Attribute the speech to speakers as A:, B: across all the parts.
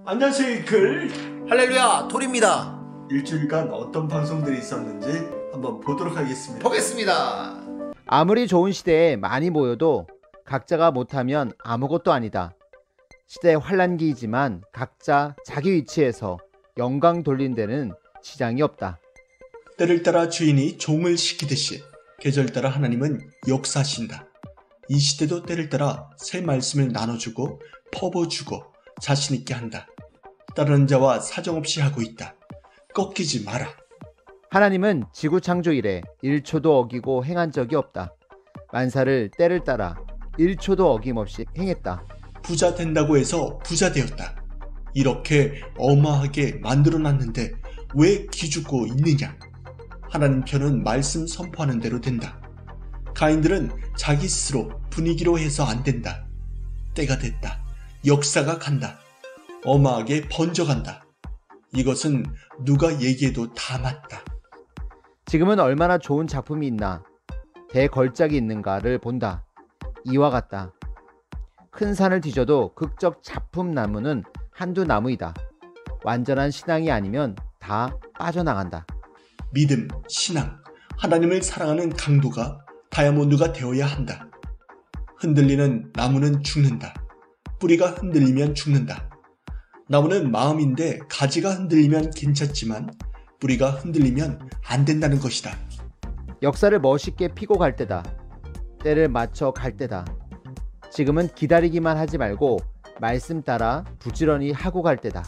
A: 안녕하세요, 글.
B: 할렐루야, 톨입니다.
A: 일주일간 어떤 방송들이 있었는지 한번 보도록 하겠습니다.
B: 보겠습니다.
C: 아무리 좋은 시대에 많이 모여도 각자가 못하면 아무것도 아니다. 시대의 환란기이지만 각자 자기 위치에서 영광 돌린 데는 지장이 없다.
A: 때를 따라 주인이 종을 시키듯이 계절 따라 하나님은 역사하신다. 이 시대도 때를 따라 새 말씀을 나눠주고 퍼부어주고 자신있게 한다. 따르는 자와 사정없이 하고 있다. 꺾이지 마라.
C: 하나님은 지구 창조 이래 1초도 어기고 행한 적이 없다. 만사를 때를 따라 1초도 어김없이 행했다.
A: 부자 된다고 해서 부자 되었다. 이렇게 어마하게 만들어놨는데 왜 기죽고 있느냐? 하나님 편은 말씀 선포하는 대로 된다. 가인들은 자기 스스로 분위기로 해서 안 된다. 때가 됐다. 역사가 간다. 어마하게 번져간다. 이것은 누가 얘기해도 다 맞다.
C: 지금은 얼마나 좋은 작품이 있나, 대걸작이 있는가를 본다. 이와 같다. 큰 산을 뒤져도 극적 작품 나무는 한두 나무이다. 완전한 신앙이 아니면 다 빠져나간다.
A: 믿음, 신앙, 하나님을 사랑하는 강도가 다이아몬드가 되어야 한다. 흔들리는 나무는 죽는다. 뿌리가 흔들리면 죽는다. 나무는 마음인데 가지가 흔들리면 괜찮지만 뿌리가 흔들리면 안 된다는 것이다.
C: 역사를 멋있게 피고 갈 때다. 때를 맞춰 갈 때다. 지금은 기다리기만 하지 말고 말씀 따라 부지런히 하고 갈 때다.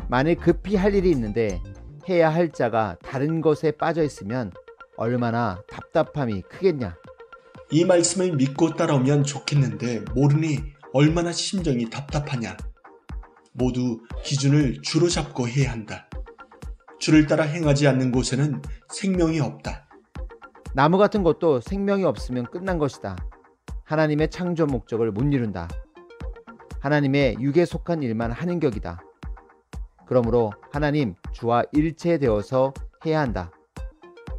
C: 만일 급히 할 일이 있는데 해야 할 자가 다른 것에 빠져 있으면 얼마나 답답함이 크겠냐.
A: 이 말씀을 믿고 따라오면 좋겠는데 모르니 얼마나 심정이 답답하냐. 모두 기준을 주로 잡고 해야 한다. 주를 따라 행하지 않는 곳에는 생명이 없다.
C: 나무 같은 것도 생명이 없으면 끝난 것이다. 하나님의 창조 목적을 못 이룬다. 하나님의 육에 속한 일만 하는 격이다. 그러므로 하나님 주와 일체되어서 해야 한다.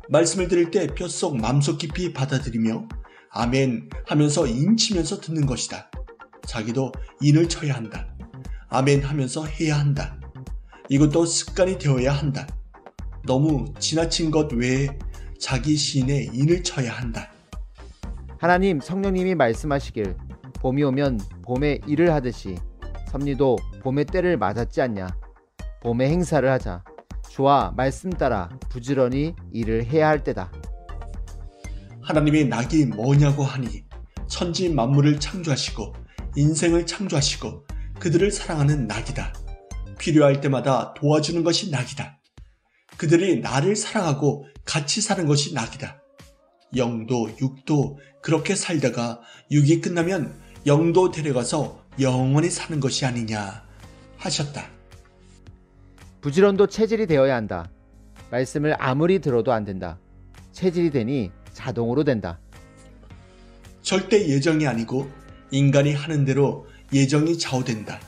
A: 말씀을 들을 때 뼛속 맘속 깊이 받아들이며 아멘 하면서 인치면서 듣는 것이다. 자기도 인을 쳐야 한다. 아멘 하면서 해야 한다. 이것도 습관이 되어야 한다. 너무 지나친 것 외에 자기 시인의 인을 쳐야 한다.
C: 하나님 성령님이 말씀하시길 봄이 오면 봄에 일을 하듯이 섭리도 봄의 때를 맞았지 않냐. 봄의 행사를 하자. 주와 말씀 따라 부지런히 일을 해야 할 때다.
A: 하나님의 낙이 뭐냐고 하니 천지 만물을 창조하시고 인생을 창조하시고 그들을 사랑하는 낙이다. 필요할 때마다 도와주는 것이 낙이다. 그들이 나를 사랑하고 같이 사는 것이 낙이다. 영도 육도 그렇게 살다가 육이 끝나면 영도 데려가서 영원히 사는 것이 아니냐 하셨다.
C: 부지런도 체질이 되어야 한다. 말씀을 아무리 들어도 안 된다. 체질이 되니 자동으로 된다.
A: 절대 예정이 아니고 인간이 하는 대로 예정이 좌우된다.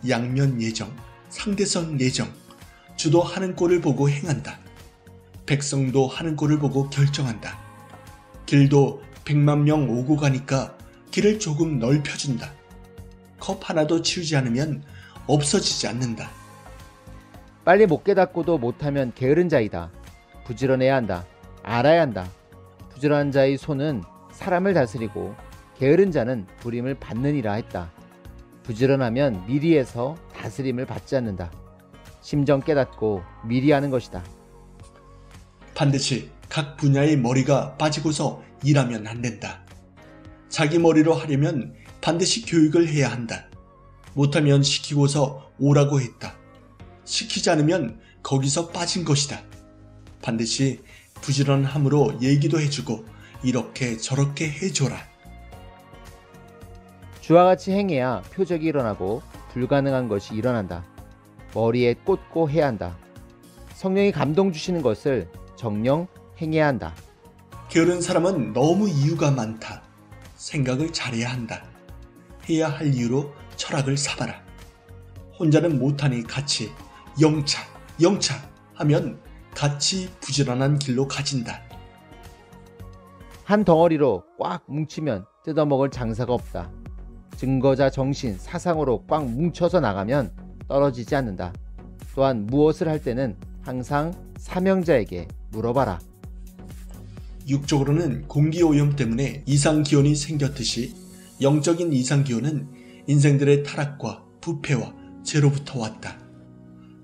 A: 양면 예정, 상대성 예정, 주도 하는 꼴을 보고 행한다. 백성도 하는 꼴을 보고 결정한다. 길도 100만 명 오고 가니까 길을 조금 넓혀준다. 컵 하나도 치우지 않으면 없어지지 않는다.
C: 빨리 못 깨닫고도 못하면 게으른 자이다. 부지런해야 한다. 알아야 한다. 부지런한 자의 손은 사람을 다스리고 게으른 자는 부림을 받느니라 했다. 부지런하면 미리에서 다스림을 받지 않는다. 심정 깨닫고 미리 하는 것이다.
A: 반드시 각 분야의 머리가 빠지고서 일하면 안 된다. 자기 머리로 하려면 반드시 교육을 해야 한다. 못하면 시키고서 오라고 했다. 시키지 않으면 거기서 빠진 것이다. 반드시 부지런함으로 얘기도 해주고 이렇게 저렇게 해줘라.
C: 주와 같이 행해야 표적이 일어나고 불가능한 것이 일어난다. 머리에 꽂고 해야 한다. 성령이 감동 주시는 것을 정령 행해야 한다.
A: 게으른 사람은 너무 이유가 많다. 생각을 잘해야 한다. 해야 할 이유로 철학을 삼아라. 혼자는 못하니 같이 영차 하면 같이 부지런한 길로 가진다.
C: 한 덩어리로 꽉 뭉치면 뜯어먹을 장사가 없다. 증거자 정신, 사상으로 꽉 뭉쳐서 나가면 떨어지지 않는다. 또한 무엇을 할 때는 항상 사명자에게 물어봐라.
A: 육적으로는 공기오염 때문에 이상기온이 생겼듯이 영적인 이상기온은 인생들의 타락과 부패와 죄로부터 왔다.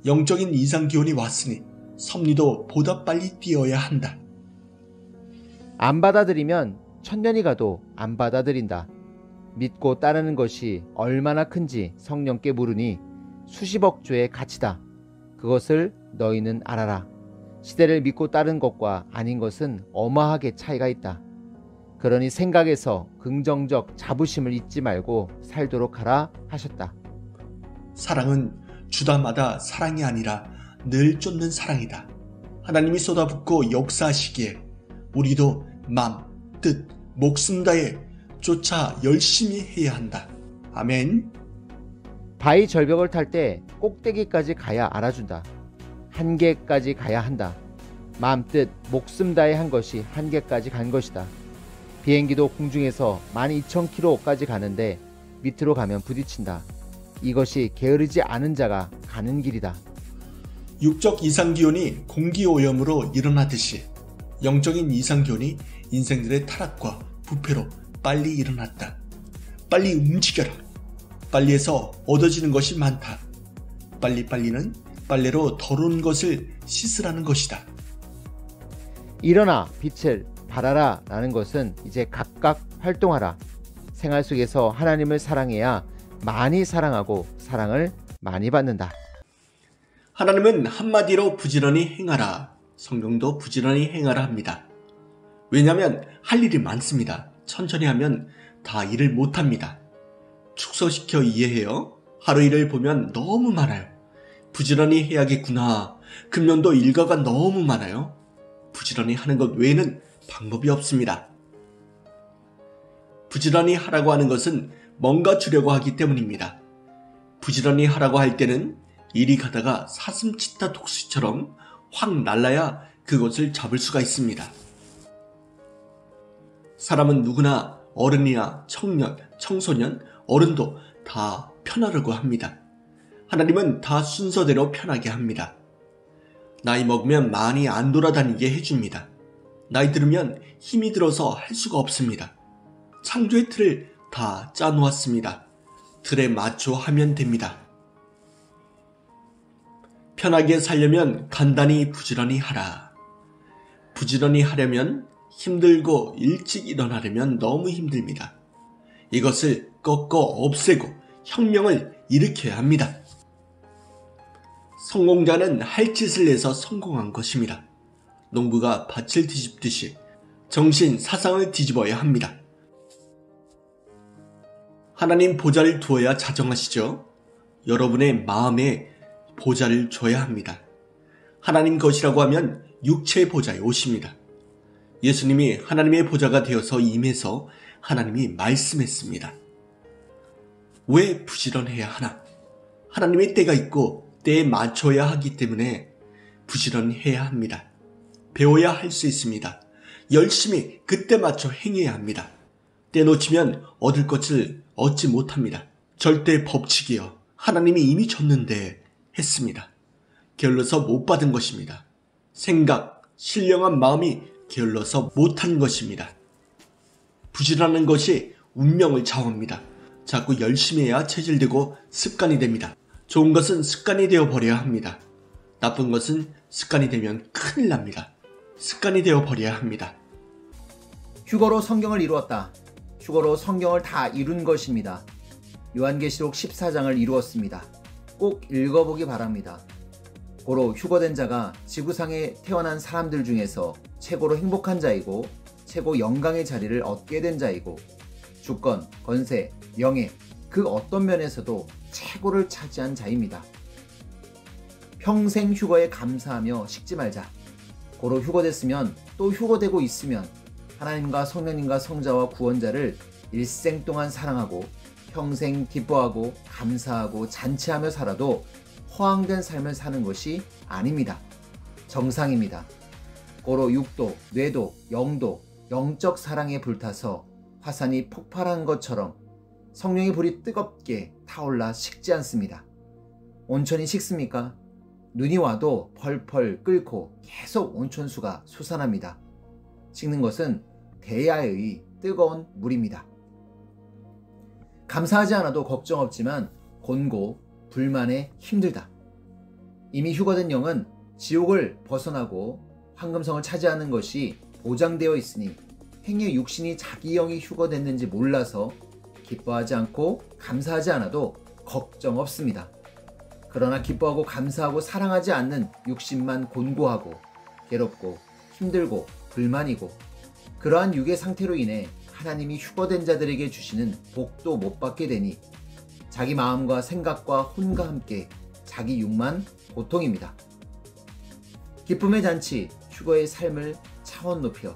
A: 영적인 이상기온이 왔으니 섭리도 보다 빨리 뛰어야 한다.
C: 안 받아들이면 천년이 가도 안 받아들인다. 믿고 따르는 것이 얼마나 큰지 성령께 물으니 수십억 조의 가치다. 그것을 너희는 알아라. 시대를 믿고 따른 것과 아닌 것은 어마하게 차이가 있다. 그러니 생각에서 긍정적 자부심을 잊지 말고 살도록 하라 하셨다.
A: 사랑은 주다마다 사랑이 아니라 늘 쫓는 사랑이다. 하나님이 쏟아붓고 역사하시기에 우리도 맘, 뜻, 목숨 다해 쫓아 열심히 해야 한다. 아멘.
C: 바위 절벽을 탈 때 꼭대기까지 가야 알아준다. 한계까지 가야 한다. 마음, 뜻, 목숨 다해 한 것이 한계까지 간 것이다. 비행기도 공중에서 12,000km까지 가는데 밑으로 가면 부딪힌다. 이것이 게으르지 않은 자가 가는 길이다.
A: 육적 이상기온이 공기오염으로 일어나듯이 영적인 이상기온이 인생들의 타락과 부패로 빨리 일어났다. 빨리 움직여라. 빨리해서 얻어지는 것이 많다. 빨리는 빨래로 더러운 것을 씻으라는 것이다.
C: 일어나 빛을 발하라 라는 것은 이제 각각 활동하라. 생활 속에서 하나님을 사랑해야 많이 사랑하고 사랑을 많이 받는다.
A: 하나님은 한마디로 부지런히 행하라. 성경도 부지런히 행하라 합니다. 왜냐하면 할 일이 많습니다. 천천히 하면 다 일을 못합니다. 축소시켜 이해해요. 하루 일을 보면 너무 많아요. 부지런히 해야겠구나. 금년도 일과가 너무 많아요. 부지런히 하는 것 외에는 방법이 없습니다. 부지런히 하라고 하는 것은 뭔가 주려고 하기 때문입니다. 부지런히 하라고 할 때는 이리 가다가 사슴치타 독수리처럼 확 날라야 그것을 잡을 수가 있습니다. 사람은 누구나 어른이나 청년, 청소년, 어른도 다 편하려고 합니다. 하나님은 다 순서대로 편하게 합니다. 나이 먹으면 많이 안 돌아다니게 해줍니다. 나이 들으면 힘이 들어서 할 수가 없습니다. 창조의 틀을 다 짜놓았습니다. 틀에 맞춰 하면 됩니다. 편하게 살려면 간단히 부지런히 하라. 부지런히 하려면 힘들고 일찍 일어나려면 너무 힘듭니다. 이것을 꺾어 없애고 혁명을 일으켜야 합니다. 성공자는 할 짓을 내서 성공한 것입니다. 농부가 밭을 뒤집듯이 정신, 사상을 뒤집어야 합니다. 하나님 보좌를 두어야 자정하시죠. 여러분의 마음에 보좌를 줘야 합니다. 하나님 것이라고 하면 육체의 보좌에 오십니다. 예수님이 하나님의 보좌가 되어서 임해서 하나님이 말씀했습니다. 왜 부지런해야 하나? 하나님의 때가 있고 때에 맞춰야 하기 때문에 부지런해야 합니다. 배워야 할 수 있습니다. 열심히 그때 맞춰 행해야 합니다. 때 놓치면 얻을 것을 얻지 못합니다. 절대 법칙이요. 하나님이 이미 줬는데 했습니다. 게을러서 못 받은 것입니다. 생각, 신령한 마음이 게을러서 못한 것입니다. 부지런한 것이 운명을 좌우합니다. 자꾸 열심히 해야 체질되고 습관이 됩니다. 좋은 것은 습관이 되어 버려야 합니다. 나쁜 것은 습관이 되면 큰일 납니다. 습관이 되어 버려야 합니다.
D: 휴거로 성경을 이루었다. 휴거로 성경을 다 이룬 것입니다. 요한계시록 14장을 이루었습니다. 꼭 읽어보기 바랍니다. 고로 휴거된 자가 지구상에 태어난 사람들 중에서 최고로 행복한 자이고 최고 영광의 자리를 얻게 된 자이고 주권, 권세, 명예 그 어떤 면에서도 최고를 차지한 자입니다. 평생 휴거에 감사하며 식지 말자. 고로 휴거됐으면 또 휴거되고 있으면 하나님과 성령님과 성자와 구원자를 일생 동안 사랑하고 평생 기뻐하고 감사하고 잔치하며 살아도 허황된 삶을 사는 것이 아닙니다. 정상입니다. 고로 육도, 뇌도, 영도, 영적 사랑에 불타서 화산이 폭발한 것처럼 성령의 불이 뜨겁게 타올라 식지 않습니다. 온천이 식습니까? 눈이 와도 펄펄 끓고 계속 온천수가 솟아납니다. 식는 것은 대야의 뜨거운 물입니다. 감사하지 않아도 걱정 없지만 곤고 불만에 힘들다. 이미 휴거된 영은 지옥을 벗어나고 황금성을 차지하는 것이 보장되어 있으니 행여 육신이 자기 영이 휴거됐는지 몰라서 기뻐하지 않고 감사하지 않아도 걱정 없습니다. 그러나 기뻐하고 감사하고 사랑하지 않는 육신만 곤고하고 괴롭고 힘들고 불만이고 그러한 육의 상태로 인해 하나님이 휴거된 자들에게 주시는 복도 못 받게 되니 자기 마음과 생각과 혼과 함께 자기 육만 고통입니다. 기쁨의 잔치, 휴거의 삶을 차원 높여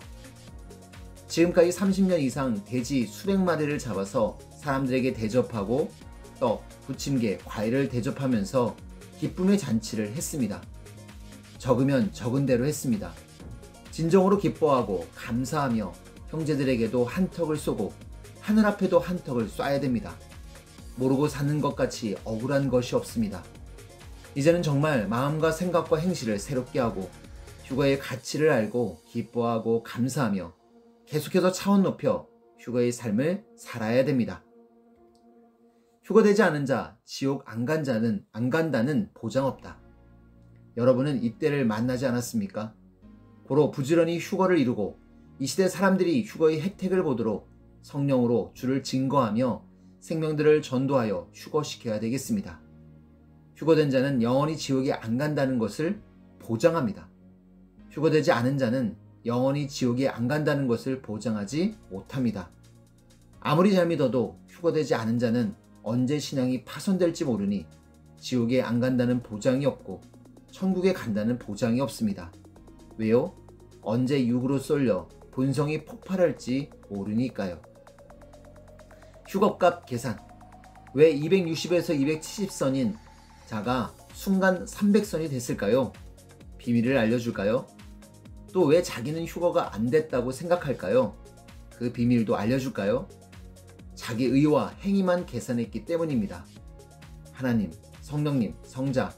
D: 지금까지 30년 이상 돼지 수백 마리를 잡아서 사람들에게 대접하고 떡, 부침개, 과일을 대접하면서 기쁨의 잔치를 했습니다. 적으면 적은 대로 했습니다. 진정으로 기뻐하고 감사하며 형제들에게도 한턱을 쏘고 하늘 앞에도 한턱을 쏴야 됩니다. 모르고 사는 것 같이 억울한 것이 없습니다. 이제는 정말 마음과 생각과 행실을 새롭게 하고 휴거의 가치를 알고 기뻐하고 감사하며 계속해서 차원 높여 휴거의 삶을 살아야 됩니다. 휴거되지 않은 자, 지옥 안 간다는 보장 없다. 여러분은 이때를 만나지 않았습니까? 고로 부지런히 휴거를 이루고 이 시대 사람들이 휴거의 혜택을 보도록 성령으로 주를 증거하며 생명들을 전도하여 휴거시켜야 되겠습니다. 휴거된 자는 영원히 지옥에 안 간다는 것을 보장합니다. 휴거되지 않은 자는 영원히 지옥에 안 간다는 것을 보장하지 못합니다. 아무리 잘 믿어도 휴거되지 않은 자는 언제 신앙이 파손될지 모르니 지옥에 안 간다는 보장이 없고 천국에 간다는 보장이 없습니다. 왜요? 언제 육으로 쏠려 본성이 폭발할지 모르니까요. 휴거값 계산. 왜 260에서 270선인 자가 순간 300선이 됐을까요? 비밀을 알려줄까요? 또 왜 자기는 휴거가 안 됐다고 생각할까요? 그 비밀도 알려줄까요? 자기 의와 행위만 계산했기 때문입니다. 하나님, 성령님, 성자,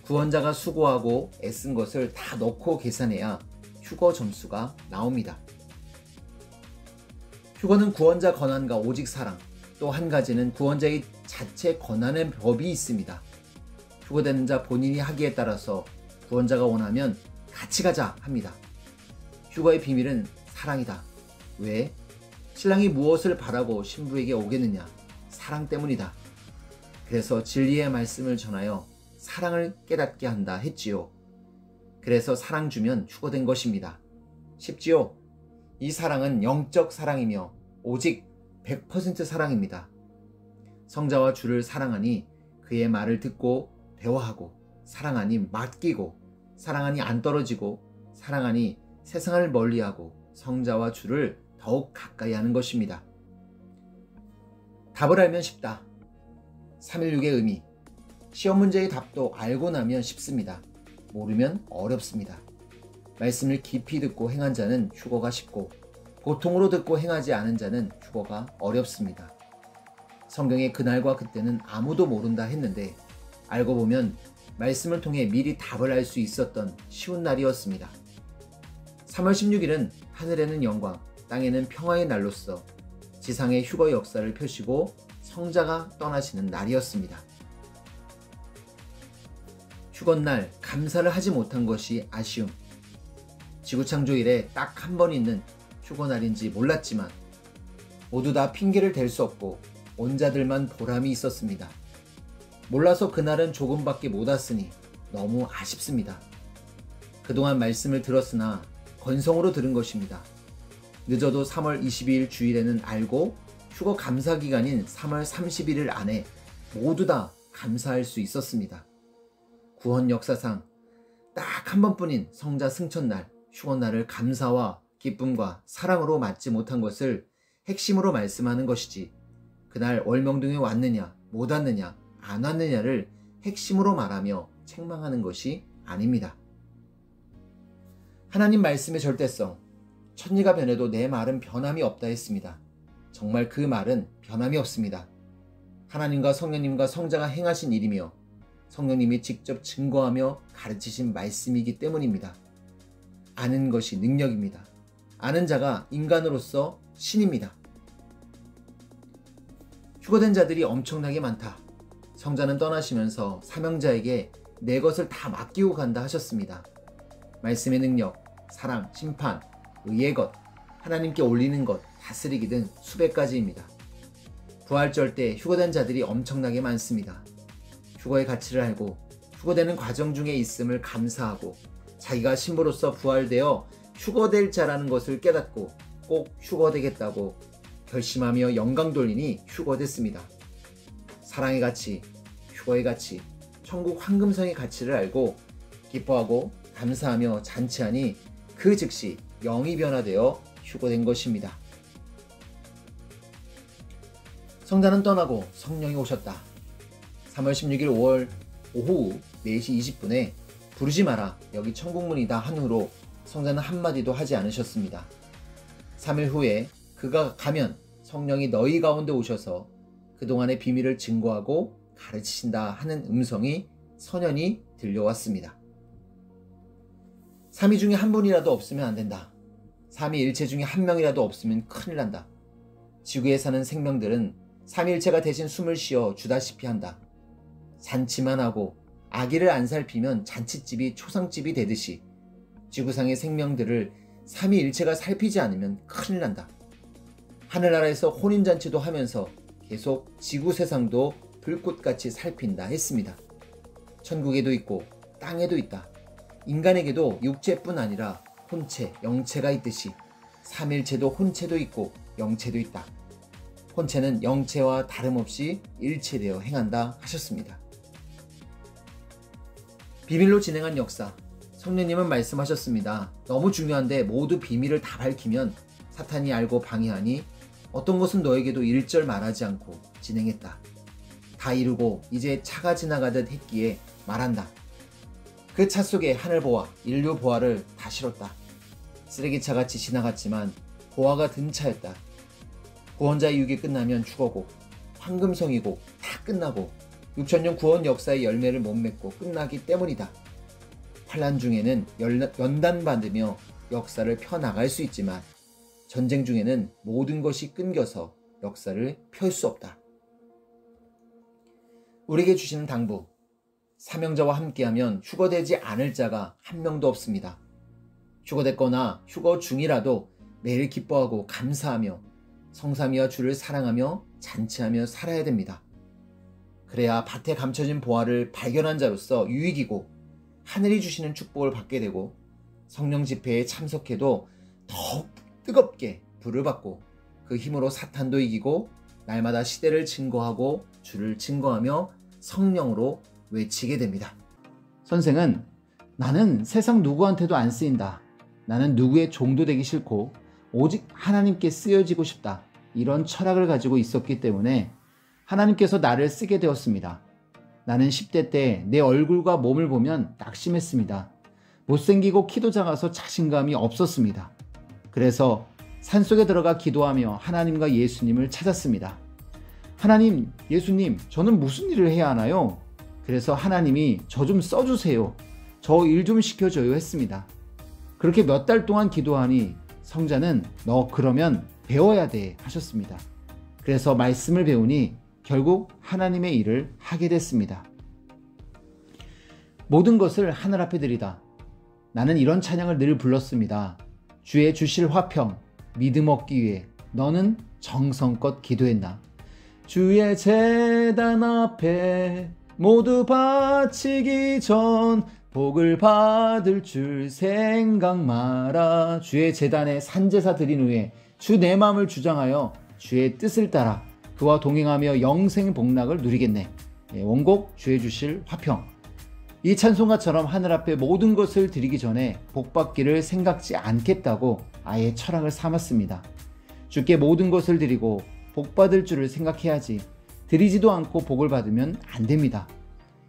D: 구원자가 수고하고 애쓴 것을 다 넣고 계산해야 휴거 점수가 나옵니다. 휴거는 구원자 권한과 오직 사랑, 또 한 가지는 구원자의 자체 권한의 법이 있습니다. 휴거되는 자 본인이 하기에 따라서 구원자가 원하면 같이 가자 합니다. 휴거의 비밀은 사랑이다. 왜? 신랑이 무엇을 바라고 신부에게 오겠느냐? 사랑 때문이다. 그래서 진리의 말씀을 전하여 사랑을 깨닫게 한다 했지요. 그래서 사랑 주면 휴거된 것입니다. 쉽지요? 이 사랑은 영적 사랑이며 오직 100% 사랑입니다. 성자와 주를 사랑하니 그의 말을 듣고 대화하고 사랑하니 맡기고 사랑하니 안 떨어지고 사랑하니 세상을 멀리하고 성자와 주를 더욱 가까이 하는 것입니다. 답을 알면 쉽다. 316의 의미. 시험 문제의 답도 알고 나면 쉽습니다. 모르면 어렵습니다. 말씀을 깊이 듣고 행한 자는 휴거가 쉽고 보통으로 듣고 행하지 않은 자는 휴거가 어렵습니다. 성경의 그날과 그때는 아무도 모른다 했는데 알고 보면 말씀을 통해 미리 답을 알 수 있었던 쉬운 날이었습니다. 3월 16일은 하늘에는 영광, 땅에는 평화의 날로서 지상의 휴거 역사를 펴시고 성자가 떠나시는 날이었습니다. 휴건날 감사를 하지 못한 것이 아쉬움. 지구창조 이래 딱 한 번 있는 휴거날인지 몰랐지만 모두 다 핑계를 댈 수 없고 온 자들만 보람이 있었습니다. 몰라서 그날은 조금밖에 못 왔으니 너무 아쉽습니다. 그동안 말씀을 들었으나 건성으로 들은 것입니다. 늦어도 3월 22일 주일에는 알고 휴거 감사 기간인 3월 31일 안에 모두 다 감사할 수 있었습니다. 구원 역사상 딱 한 번뿐인 성자 승천날, 휴거날을 감사와 기쁨과 사랑으로 맞지 못한 것을 핵심으로 말씀하는 것이지 그날 월명동에 왔느냐 못 왔느냐 안 왔느냐를 핵심으로 말하며 책망하는 것이 아닙니다. 하나님 말씀의 절대성. 천리가 변해도 내 말은 변함이 없다 했습니다. 정말 그 말은 변함이 없습니다. 하나님과 성령님과 성자가 행하신 일이며 성령님이 직접 증거하며 가르치신 말씀이기 때문입니다. 아는 것이 능력입니다. 아는 자가 인간으로서 신입니다. 휴거된 자들이 엄청나게 많다. 성자는 떠나시면서 사명자에게 내 것을 다 맡기고 간다 하셨습니다. 말씀의 능력, 사랑, 심판, 의의 것, 하나님께 올리는 것, 다스리기 등 수백 가지입니다. 부활절 때 휴거된 자들이 엄청나게 많습니다. 휴거의 가치를 알고 휴거되는 과정 중에 있음을 감사하고 자기가 신부로서 부활되어 휴거될 자라는 것을 깨닫고 꼭 휴거되겠다고 결심하며 영광 돌리니 휴거됐습니다. 사랑의 가치, 휴거의 가치, 천국 황금성의 가치를 알고 기뻐하고 감사하며 잔치하니 그 즉시 영이 변화되어 휴거된 것입니다. 성자는 떠나고 성령이 오셨다. 3월 16일 5월 오후 4시 20분에 부르지 마라 여기 천국문이다 한 후로 성자는 한마디도 하지 않으셨습니다. 3일 후에 그가 가면 성령이 너희 가운데 오셔서 그동안의 비밀을 증거하고 가르치신다 하는 음성이 선연히 들려왔습니다. 삼위 중에 한 분이라도 없으면 안 된다. 삼위일체 중에 한 명이라도 없으면 큰일 난다. 지구에 사는 생명들은 삼위일체가 대신 숨을 쉬어 주다시피 한다. 잔치만 하고 아기를 안 살피면 잔치집이 초상집이 되듯이 지구상의 생명들을 삼위일체가 살피지 않으면 큰일 난다. 하늘나라에서 혼인잔치도 하면서 계속 지구 세상도 불꽃같이 살핀다 했습니다. 천국에도 있고 땅에도 있다. 인간에게도 육체뿐 아니라 혼체, 영체가 있듯이 삼일체도 혼체도 있고 영체도 있다. 혼체는 영체와 다름없이 일체되어 행한다 하셨습니다. 비밀로 진행한 역사. 성령님은 말씀하셨습니다. 너무 중요한데 모두 비밀을 다 밝히면 사탄이 알고 방해하니 어떤 것은 너에게도 일절 말하지 않고 진행했다. 다 이루고 이제 차가 지나가듯 했기에 말한다. 그 차 속에 하늘 보아, 인류 보아를 다 실었다. 쓰레기차같이 지나갔지만 보아가 든 차였다. 구원자의 육이 끝나면 휴거고 황금성이고 다 끝나고 6천년 구원 역사의 열매를 못 맺고 끝나기 때문이다. 환란 중에는 연단받으며 역사를 펴나갈 수 있지만 전쟁 중에는 모든 것이 끊겨서 역사를 펼 수 없다. 우리에게 주시는 당부. 사명자와 함께하면 휴거되지 않을 자가 한 명도 없습니다. 휴거됐거나 휴거 중이라도 매일 기뻐하고 감사하며 성삼위와 주를 사랑하며 잔치하며 살아야 됩니다. 그래야 밭에 감춰진 보화를 발견한 자로서 유익이고 하늘이 주시는 축복을 받게 되고 성령 집회에 참석해도 더욱 뜨겁게 불을 받고 그 힘으로 사탄도 이기고 날마다 시대를 증거하고 주를 증거하며 성령으로 외치게 됩니다. 선생은 나는 세상 누구한테도 안 쓰인다. 나는 누구의 종도 되기 싫고 오직 하나님께 쓰여지고 싶다. 이런 철학을 가지고 있었기 때문에 하나님께서 나를 쓰게 되었습니다. 나는 10대 때 내 얼굴과 몸을 보면 낙심했습니다. 못생기고 키도 작아서 자신감이 없었습니다. 그래서 산속에 들어가 기도하며 하나님과 예수님을 찾았습니다. 하나님, 예수님, 저는 무슨 일을 해야 하나요? 그래서 하나님이 저 좀 써주세요. 저 일 좀 시켜줘요 했습니다. 그렇게 몇 달 동안 기도하니 성자는 너 그러면 배워야 돼 하셨습니다. 그래서 말씀을 배우니 결국 하나님의 일을 하게 됐습니다. 모든 것을 하늘 앞에 드리다. 나는 이런 찬양을 늘 불렀습니다. 주의 주실 화평, 믿음 얻기 위해 너는 정성껏 기도했나. 주의 제단 앞에 모두 바치기 전 복을 받을 줄 생각 마라. 주의 제단에 산제사 드린 후에 주 내 마음을 주장하여 주의 뜻을 따라 그와 동행하며 영생 복락을 누리겠네. 원곡 주의 주실 화평. 이 찬송가처럼 하늘 앞에 모든 것을 드리기 전에 복 받기를 생각지 않겠다고 아예 철학을 삼았습니다. 주께 모든 것을 드리고 복 받을 줄을 생각해야지 드리지도 않고 복을 받으면 안 됩니다.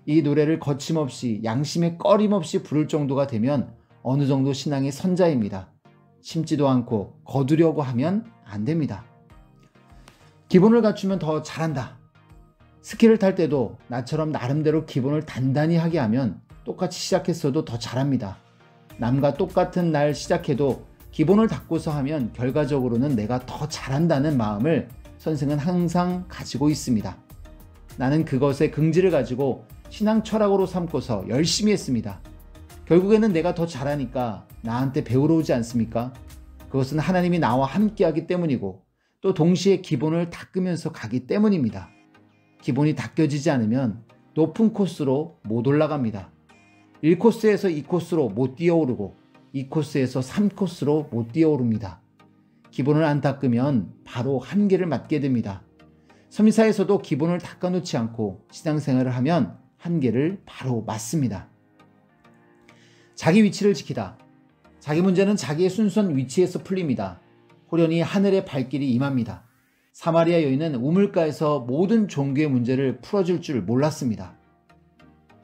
D: 이 노래를 거침없이 양심에 꺼림없이 부를 정도가 되면 어느 정도 신앙의 선자입니다. 심지도 않고 거두려고 하면 안 됩니다. 기본을 갖추면 더 잘한다. 스키를 탈 때도 나처럼 나름대로 기본을 단단히 하게 하면 똑같이 시작했어도 더 잘합니다. 남과 똑같은 날 시작해도 기본을 닦고서 하면 결과적으로는 내가 더 잘한다는 마음을 선생은 항상 가지고 있습니다. 나는 그것에 긍지를 가지고 신앙 철학으로 삼고서 열심히 했습니다. 결국에는 내가 더 잘하니까 나한테 배우러 오지 않습니까? 그것은 하나님이 나와 함께하기 때문이고 또 동시에 기본을 닦으면서 가기 때문입니다. 기본이 닦여지지 않으면 높은 코스로 못 올라갑니다. 1코스에서 2코스로 못 뛰어오르고 2코스에서 3코스로 못 뛰어오릅니다. 기본을 안 닦으면 바로 한계를 맞게 됩니다. 섬리사에서도 기본을 닦아놓지 않고 신앙생활을 하면 한계를 바로 맞습니다. 자기 위치를 지키다. 자기 문제는 자기의 순수한 위치에서 풀립니다. 호련히 하늘의 발길이 임합니다. 사마리아 여인은 우물가에서 모든 종교의 문제를 풀어줄 줄 몰랐습니다.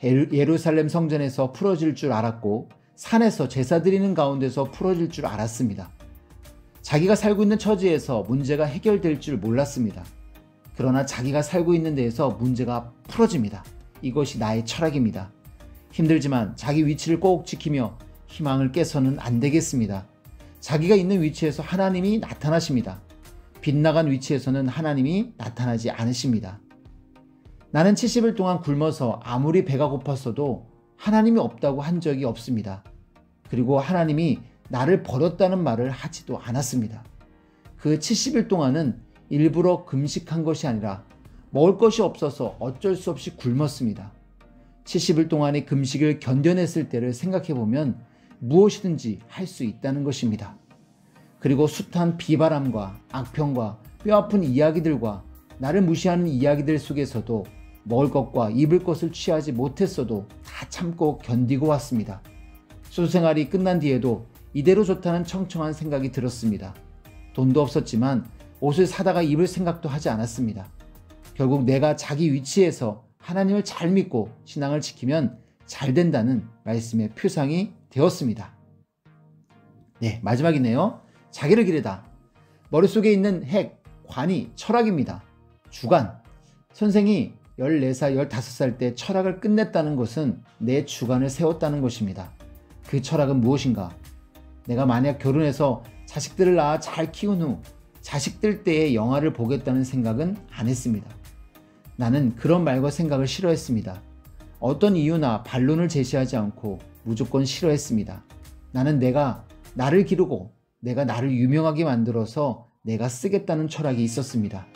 D: 예루살렘 성전에서 풀어질 줄 알았고 산에서 제사 드리는 가운데서 풀어질 줄 알았습니다. 자기가 살고 있는 처지에서 문제가 해결될 줄 몰랐습니다. 그러나 자기가 살고 있는 데에서 문제가 풀어집니다. 이것이 나의 철학입니다. 힘들지만 자기 위치를 꼭 지키며 희망을 깨서는 안 되겠습니다. 자기가 있는 위치에서 하나님이 나타나십니다. 빗나간 위치에서는 하나님이 나타나지 않으십니다. 나는 70일 동안 굶어서 아무리 배가 고팠어도 하나님이 없다고 한 적이 없습니다. 그리고 하나님이 나를 버렸다는 말을 하지도 않았습니다. 그 70일 동안은 일부러 금식한 것이 아니라 먹을 것이 없어서 어쩔 수 없이 굶었습니다. 70일 동안의 금식을 견뎌냈을 때를 생각해보면 무엇이든지 할 수 있다는 것입니다. 그리고 숱한 비바람과 악평과 뼈아픈 이야기들과 나를 무시하는 이야기들 속에서도 먹을 것과 입을 것을 취하지 못했어도 다 참고 견디고 왔습니다. 수생활이 끝난 뒤에도 이대로 좋다는 청청한 생각이 들었습니다. 돈도 없었지만 옷을 사다가 입을 생각도 하지 않았습니다. 결국 내가 자기 위치에서 하나님을 잘 믿고 신앙을 지키면 잘 된다는 말씀의 표상이 되었습니다. 네, 마지막이네요. 자기를 기르다. 머릿속에 있는 핵, 관이 철학입니다. 주관. 선생이 14살, 15살 때 철학을 끝냈다는 것은 내 주관을 세웠다는 것입니다. 그 철학은 무엇인가? 내가 만약 결혼해서 자식들을 낳아 잘 키운 후 자식들 때의 영화를 보겠다는 생각은 안 했습니다. 나는 그런 말과 생각을 싫어했습니다. 어떤 이유나 반론을 제시하지 않고 무조건 싫어했습니다. 나는 내가 나를 기르고 내가 나를 유명하게 만들어서 내가 쓰겠다는 철학이 있었습니다.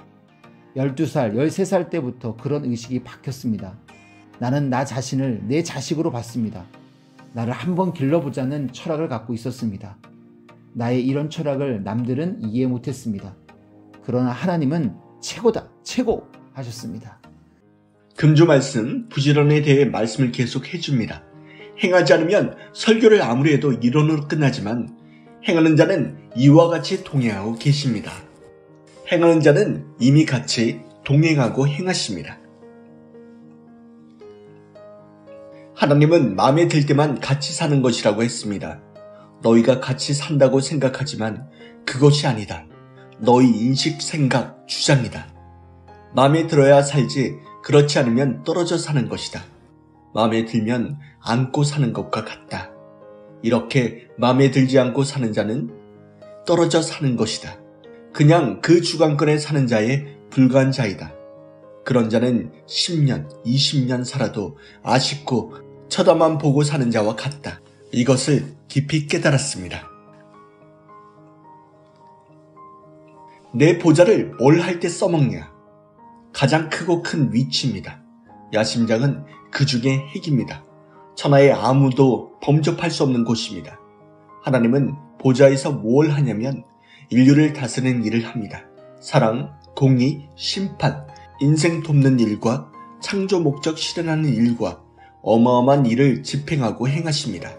D: 12살, 13살 때부터 그런 의식이 바뀌었습니다. 나는 나 자신을 내 자식으로 봤습니다. 나를 한번 길러보자는 철학을 갖고 있었습니다. 나의 이런 철학을 남들은 이해 못했습니다. 그러나 하나님은 최고다, 최고 하셨습니다.
A: 금주 말씀, 부지런에 대해 말씀을 계속 해줍니다. 행하지 않으면 설교를 아무리 해도 이론으로 끝나지만 행하는 자는 이와 같이 동행하고 계십니다. 행하는 자는 이미 같이 동행하고 행하십니다. 하나님은 마음에 들 때만 같이 사는 것이라고 했습니다. 너희가 같이 산다고 생각하지만 그것이 아니다. 너희 인식, 생각, 주장이다. 마음에 들어야 살지 그렇지 않으면 떨어져 사는 것이다. 마음에 들면 안고 사는 것과 같다. 이렇게 마음에 들지 않고 사는 자는 떨어져 사는 것이다. 그냥 그 주관권에 사는 자에 불과한 자이다. 그런 자는 10년, 20년 살아도 아쉽고 쳐다만 보고 사는 자와 같다. 이것을 깊이 깨달았습니다. 내 보좌를 뭘 할 때 써먹냐? 가장 크고 큰 위치입니다. 야심장은 그 중에 핵입니다. 천하에 아무도 범접할 수 없는 곳입니다. 하나님은 보좌에서 뭘 하냐면 인류를 다스리는 일을 합니다. 사랑, 공의, 심판, 인생 돕는 일과 창조 목적 실현하는 일과 어마어마한 일을 집행하고 행하십니다.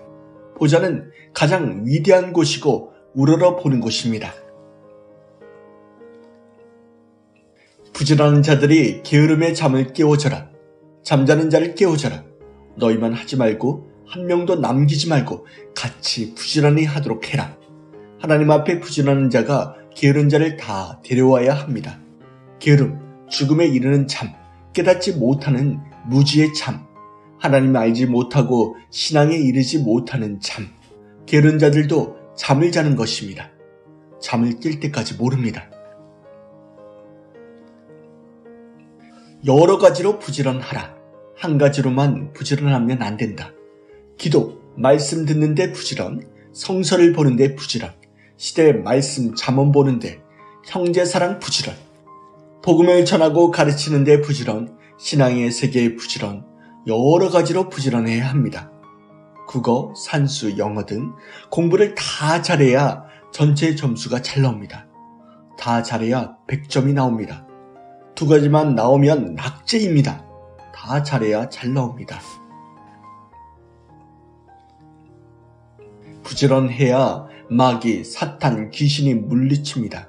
A: 보좌는 가장 위대한 곳이고 우러러 보는 곳입니다. 부지런한 자들이 게으름의 잠을 깨워져라. 잠자는 자를 깨워져라. 너희만 하지 말고 한 명도 남기지 말고 같이 부지런히 하도록 해라. 하나님 앞에 부지런한 자가 게으른 자를 다 데려와야 합니다. 게으름, 죽음에 이르는 잠, 깨닫지 못하는 무지의 잠, 하나님을 알지 못하고 신앙에 이르지 못하는 잠, 게으른 자들도 잠을 자는 것입니다. 잠을 깰 때까지 모릅니다. 여러 가지로 부지런하라. 한 가지로만 부지런하면 안 된다. 기도, 말씀 듣는데 부지런, 성서를 보는데 부지런, 시대의 말씀 잠언 보는데, 형제사랑 부지런, 복음을 전하고 가르치는데 부지런, 신앙의 세계에 부지런, 여러 가지로 부지런해야 합니다. 국어, 산수, 영어 등 공부를 다 잘해야 전체 점수가 잘 나옵니다. 다 잘해야 100점이 나옵니다. 두 가지만 나오면 낙제입니다. 다 잘해야 잘 나옵니다. 부지런해야 마귀, 사탄, 귀신이 물리칩니다.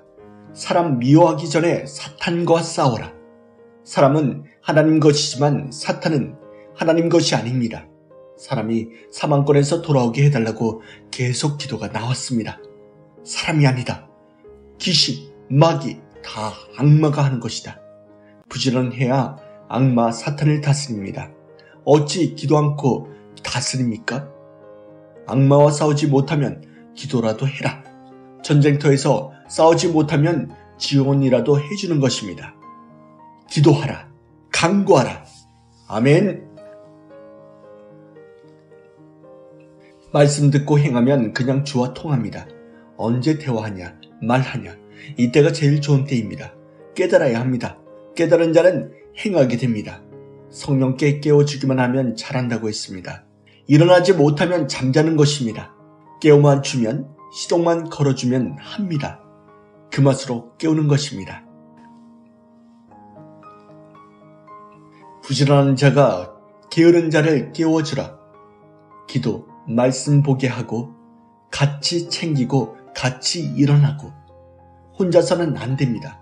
A: 사람 미워하기 전에 사탄과 싸워라. 사람은 하나님 것이지만 사탄은 하나님 것이 아닙니다. 사람이 사망권에서 돌아오게 해달라고 계속 기도가 나왔습니다. 사람이 아니다. 귀신, 마귀 다 악마가 하는 것이다. 부지런해야 악마 사탄을 다스립니다. 어찌 기도 않고 다스립니까? 악마와 싸우지 못하면 기도라도 해라. 전쟁터에서 싸우지 못하면 지원이라도 해주는 것입니다. 기도하라. 간구하라. 아멘. 말씀 듣고 행하면 그냥 주와 통합니다. 언제 대화하냐, 말하냐, 이때가 제일 좋은 때입니다. 깨달아야 합니다. 깨달은 자는 행하게 됩니다. 성령께 깨워주기만 하면 잘한다고 했습니다. 일어나지 못하면 잠자는 것입니다. 깨워만 주면, 시동만 걸어주면 합니다. 그 맛으로 깨우는 것입니다. 부지런한 자가 게으른 자를 깨워주라. 기도, 말씀 보게 하고 같이 챙기고 같이 일어나고 혼자서는 안 됩니다.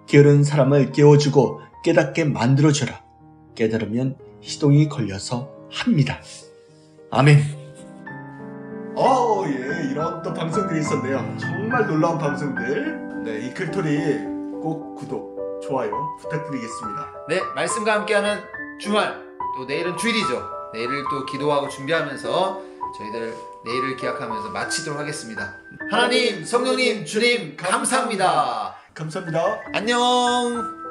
A: 게으른 사람을 깨워주고 깨닫게 만들어주라. 깨달으면 시동이 걸려서 합니다. 아멘. 예, 이런 또 방송들이 있었네요. 정말 놀라운 방송들. 네, 이클토리 꼭 구독, 좋아요 부탁드리겠습니다.
D: 네, 말씀과 함께하는 주말, 또 내일은 주일이죠. 내일을 또 기도하고 준비하면서 저희들 내일을 기약하면서 마치도록 하겠습니다. 하나님, 성령님, 주님 감사합니다.
A: 감사합니다.
D: 안녕.